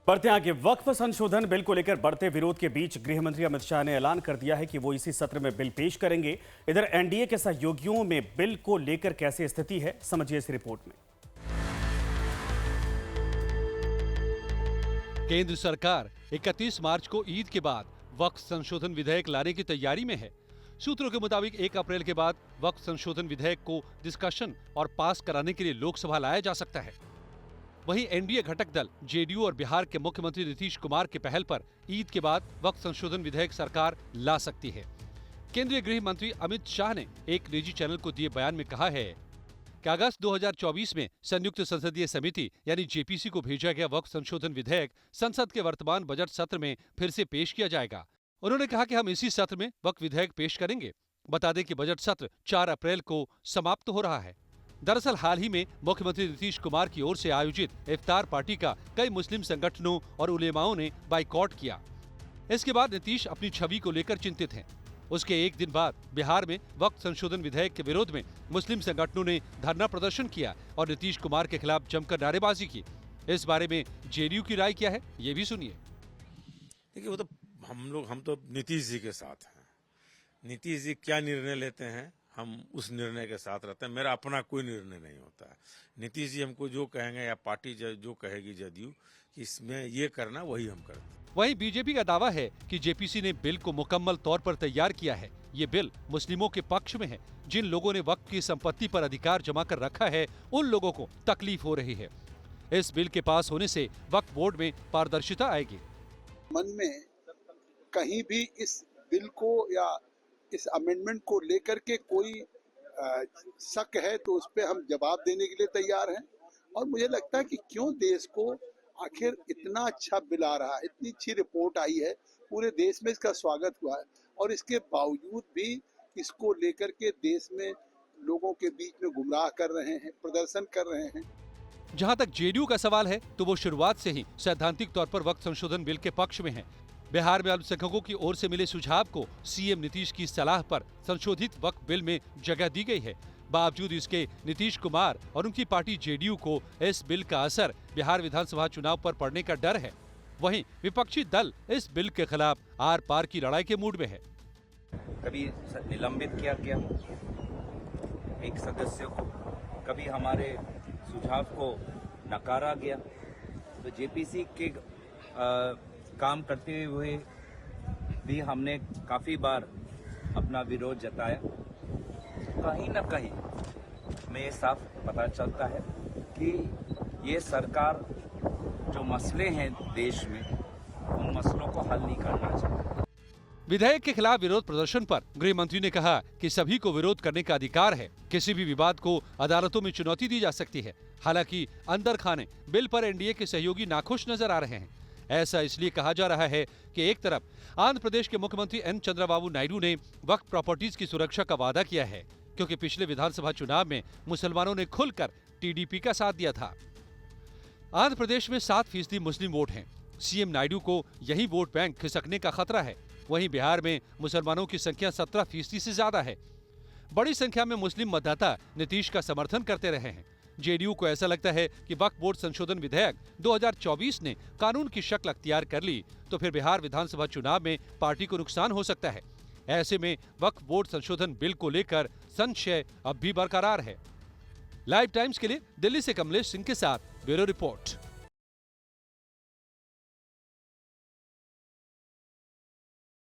बढ़ते आगे, वक्फ संशोधन बिल को लेकर बढ़ते विरोध के बीच गृह मंत्री अमित शाह ने ऐलान कर दिया है कि वो इसी सत्र में बिल पेश करेंगे। इधर एनडीए के सहयोगियों में बिल को लेकर कैसी स्थिति है, समझिए इस रिपोर्ट में। केंद्र सरकार 31 मार्च को ईद के बाद वक्फ संशोधन विधेयक लाने की तैयारी में है। सूत्रों के मुताबिक 1 अप्रैल के बाद वक्फ संशोधन विधेयक को डिस्कशन और पास कराने के लिए लोकसभा लाया जा सकता है। वहीं एनडीए घटक दल जेडीयू और बिहार के मुख्यमंत्री नीतीश कुमार की पहल पर ईद के बाद वक्फ संशोधन विधेयक सरकार ला सकती है। केंद्रीय गृह मंत्री अमित शाह ने एक निजी चैनल को दिए बयान में कहा है कि अगस्त 2024 में संयुक्त संसदीय समिति यानी जेपीसी को भेजा गया वक्फ संशोधन विधेयक संसद के वर्तमान बजट सत्र में फिर से पेश किया जाएगा। उन्होंने कहा कि हम इसी सत्र में वक्फ विधेयक पेश करेंगे। बता दें कि बजट सत्र 4 अप्रैल को समाप्त हो रहा है। दरअसल हाल ही में मुख्यमंत्री नीतीश कुमार की ओर से आयोजित इफ्तार पार्टी का कई मुस्लिम संगठनों और उलेमाओं ने बाइकॉट किया। इसके बाद नीतीश अपनी छवि को लेकर चिंतित हैं। उसके एक दिन बाद बिहार में वक्फ संशोधन विधेयक के विरोध में मुस्लिम संगठनों ने धरना प्रदर्शन किया और नीतीश कुमार के खिलाफ जमकर नारेबाजी की। इस बारे में जेडीयू की राय क्या है, ये भी सुनिए। देखिए, वो तो हम तो नीतीश जी के साथ हैं। नीतीश जी क्या निर्णय लेते हैं, हम उस निर्णय के साथ रहते हैं। मेरा अपना कोई निर्णय नहीं होता है। नीतीश जी हमको जो कहेंगे या पार्टी जो कहेगी जदयू कि इसमें ये करना, वही हम करते हैं। वहीं बीजेपी का दावा है कि जेपीसी ने बिल को मुकम्मल तौर पर तैयार किया है। ये बिल मुस्लिमों के पक्ष में है। जिन लोगों ने वक्फ की संपत्ति पर अधिकार जमा कर रखा है, उन लोगों को तकलीफ हो रही है। इस बिल के पास होने से वक्फ बोर्ड में पारदर्शिता आएगी। मन में कहीं भी इस बिल को या इस अमेंडमेंट को लेकर के कोई शक है तो उस पर हम जवाब देने के लिए तैयार हैं। और मुझे लगता है कि क्यों देश को आखिर इतना अच्छा बिल आ रहा है, इतनी अच्छी रिपोर्ट आई है, पूरे देश में इसका स्वागत हुआ है और इसके बावजूद भी इसको लेकर के देश में लोगों के बीच में गुमराह कर रहे हैं, प्रदर्शन कर रहे हैं। जहां तक जेडीयू का सवाल है तो वो शुरुआत से ही सैद्धांतिक तौर पर वक्फ संशोधन बिल के पक्ष में है। बिहार में अल्पसंख्यकों की ओर से मिले सुझाव को सीएम नीतीश की सलाह पर संशोधित वक्फ बिल में जगह दी गई है। बावजूद इसके नीतीश कुमार और उनकी पार्टी जेडीयू को इस बिल का असर बिहार विधानसभा चुनाव पर पड़ने का डर है। वहीं विपक्षी दल इस बिल के खिलाफ आर पार की लड़ाई के मूड में है। कभी निलंबित किया गया एक सदस्य को, कभी हमारे सुझाव को नकारा गया। तो जेपीसी के काम करते हुए भी हमने काफी बार अपना विरोध जताया। कहीं न कहीं में ये साफ पता चलता है कि ये सरकार जो मसले हैं देश में, उन मसलों को हल नहीं करना चाहती। विधेयक के खिलाफ विरोध प्रदर्शन पर गृह मंत्री ने कहा कि सभी को विरोध करने का अधिकार है। किसी भी विवाद को अदालतों में चुनौती दी जा सकती है। हालांकि अंदर खाने बिल पर एनडीए के सहयोगी नाखुश नजर आ रहे हैं। ऐसा इसलिए कहा जा रहा है कि एक तरफ आंध्र प्रदेश के मुख्यमंत्री एन चंद्रबाबू नायडू ने वक्फ प्रॉपर्टीज की सुरक्षा का वादा किया है, क्योंकि पिछले विधानसभा चुनाव में मुसलमानों ने खुलकर टीडीपी का साथ दिया था। आंध्र प्रदेश में 7% मुस्लिम वोट हैं। सीएम नायडू को यही वोट बैंक खिसकने का खतरा है। वहीं बिहार में मुसलमानों की संख्या 17% से ज्यादा है। बड़ी संख्या में मुस्लिम मतदाता नीतीश का समर्थन करते रहे हैं। जेडीयू को ऐसा लगता है कि वक्फ बोर्ड संशोधन विधेयक 2024 ने कानून की शक्ल अख्तियार कर ली तो फिर बिहार विधानसभा चुनाव में पार्टी को नुकसान हो सकता है। ऐसे में वक्फ बोर्ड संशोधन बिल को लेकर संशय अब भी बरकरार है। लाइव टाइम्स के लिए दिल्ली से कमलेश सिंह के साथ ब्यूरो रिपोर्ट।